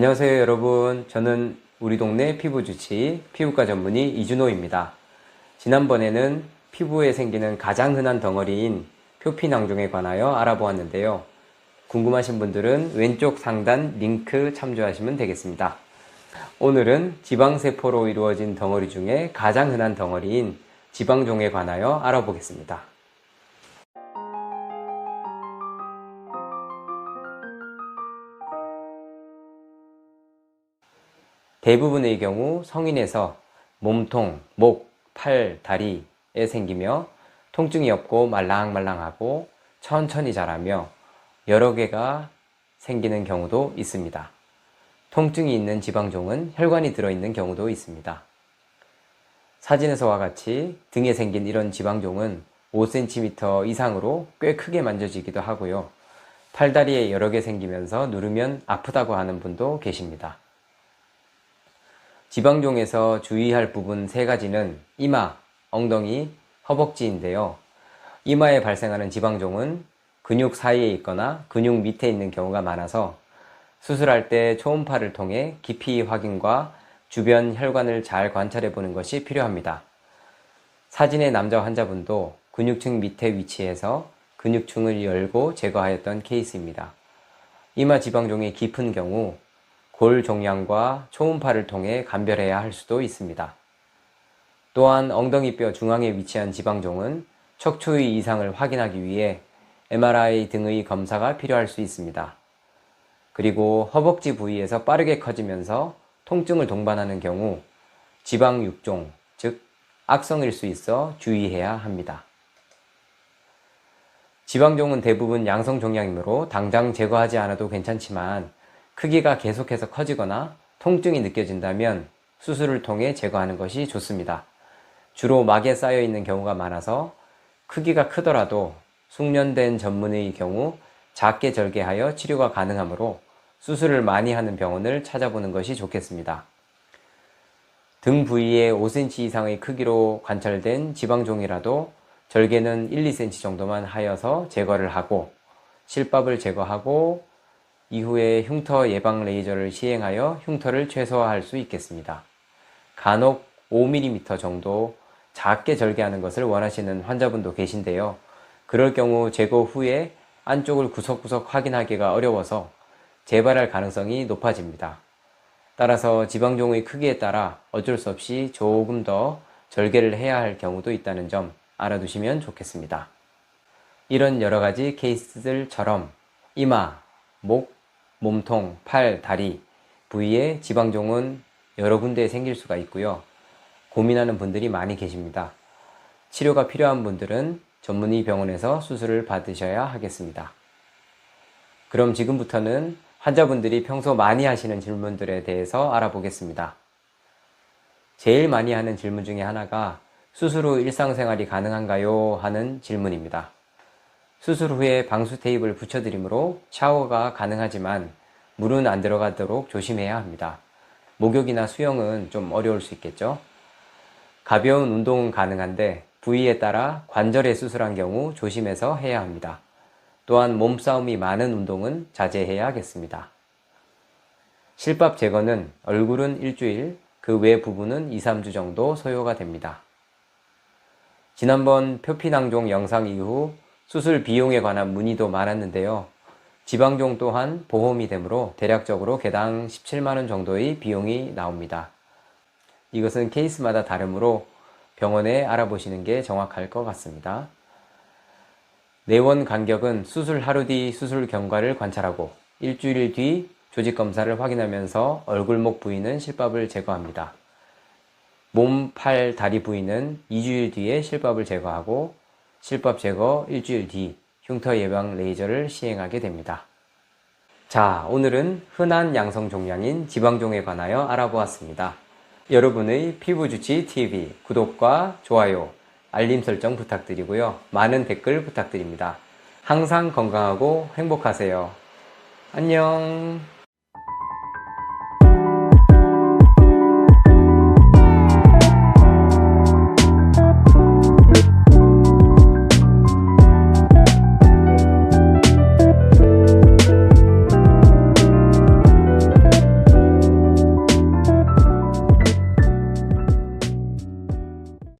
안녕하세요 여러분. 저는 우리 동네 피부주치 피부과 전문의 이준호입니다. 지난번에는 피부에 생기는 가장 흔한 덩어리인 표피낭종에 관하여 알아보았는데요. 궁금하신 분들은 왼쪽 상단 링크 참조하시면 되겠습니다. 오늘은 지방세포로 이루어진 덩어리 중에 가장 흔한 덩어리인 지방종에 관하여 알아보겠습니다. 대부분의 경우 성인에서 몸통, 목, 팔, 다리에 생기며 통증이 없고 말랑말랑하고 천천히 자라며 여러 개가 생기는 경우도 있습니다. 통증이 있는 지방종은 혈관이 들어있는 경우도 있습니다. 사진에서와 같이 등에 생긴 이런 지방종은 5cm 이상으로 꽤 크게 만져지기도 하고요. 팔다리에 여러 개 생기면서 누르면 아프다고 하는 분도 계십니다. 지방종에서 주의할 부분 세 가지는 이마, 엉덩이, 허벅지인데요. 이마에 발생하는 지방종은 근육 사이에 있거나 근육 밑에 있는 경우가 많아서 수술할 때 초음파를 통해 깊이 확인과 주변 혈관을 잘 관찰해 보는 것이 필요합니다. 사진의 남자 환자분도 근육층 밑에 위치해서 근육층을 열고 제거하였던 케이스입니다. 이마 지방종이 깊은 경우 골 종양과 초음파를 통해 감별해야 할 수도 있습니다. 또한 엉덩이뼈 중앙에 위치한 지방종은 척추의 이상을 확인하기 위해 MRI 등의 검사가 필요할 수 있습니다. 그리고 허벅지 부위에서 빠르게 커지면서 통증을 동반하는 경우 지방육종, 즉 악성일 수 있어 주의해야 합니다. 지방종은 대부분 양성 종양이므로 당장 제거하지 않아도 괜찮지만 크기가 계속해서 커지거나 통증이 느껴진다면 수술을 통해 제거하는 것이 좋습니다. 주로 막에 쌓여 있는 경우가 많아서 크기가 크더라도 숙련된 전문의 경우 작게 절개하여 치료가 가능하므로 수술을 많이 하는 병원을 찾아보는 것이 좋겠습니다. 등 부위에 5cm 이상의 크기로 관찰된 지방종이라도 절개는 1, 2cm 정도만 하여서 제거를 하고 실밥을 제거하고 이후에 흉터 예방 레이저를 시행하여 흉터를 최소화할 수 있겠습니다. 간혹 5mm 정도 작게 절개하는 것을 원하시는 환자분도 계신데요. 그럴 경우 제거 후에 안쪽을 구석구석 확인하기가 어려워서 재발할 가능성이 높아집니다. 따라서 지방종의 크기에 따라 어쩔 수 없이 조금 더 절개를 해야 할 경우도 있다는 점 알아두시면 좋겠습니다. 이런 여러 가지 케이스들처럼 이마, 목, 몸통, 팔, 다리 부위에 지방종은 여러 군데에 생길 수가 있고요. 고민하는 분들이 많이 계십니다. 치료가 필요한 분들은 전문의 병원에서 수술을 받으셔야 하겠습니다. 그럼 지금부터는 환자분들이 평소 많이 하시는 질문들에 대해서 알아보겠습니다. 제일 많이 하는 질문 중에 하나가 수술 후 일상생활이 가능한가요? 하는 질문입니다. 수술 후에 방수 테이프를 붙여드리므로 샤워가 가능하지만 물은 안 들어가도록 조심해야 합니다. 목욕이나 수영은 좀 어려울 수 있겠죠. 가벼운 운동은 가능한데 부위에 따라 관절에 수술한 경우 조심해서 해야 합니다. 또한 몸싸움이 많은 운동은 자제해야겠습니다. 실밥 제거는 얼굴은 일주일, 그 외 부분은 2, 3주 정도 소요가 됩니다. 지난번 표피낭종 영상 이후 수술 비용에 관한 문의도 많았는데요. 지방종 또한 보험이 되므로 대략적으로 개당 17만원 정도의 비용이 나옵니다. 이것은 케이스마다 다르므로 병원에 알아보시는 게 정확할 것 같습니다. 내원 간격은 수술 하루 뒤 수술 경과를 관찰하고 일주일 뒤 조직검사를 확인하면서 얼굴, 목 부위는 실밥을 제거합니다. 몸, 팔, 다리 부위는 2주일 뒤에 실밥을 제거하고 실밥 제거 일주일 뒤 흉터 예방 레이저를 시행하게 됩니다. 자, 오늘은 흔한 양성 종양인 지방종에 관하여 알아보았습니다. 여러분의 피부주치 TV 구독과 좋아요, 알림 설정 부탁드리고요. 많은 댓글 부탁드립니다. 항상 건강하고 행복하세요. 안녕.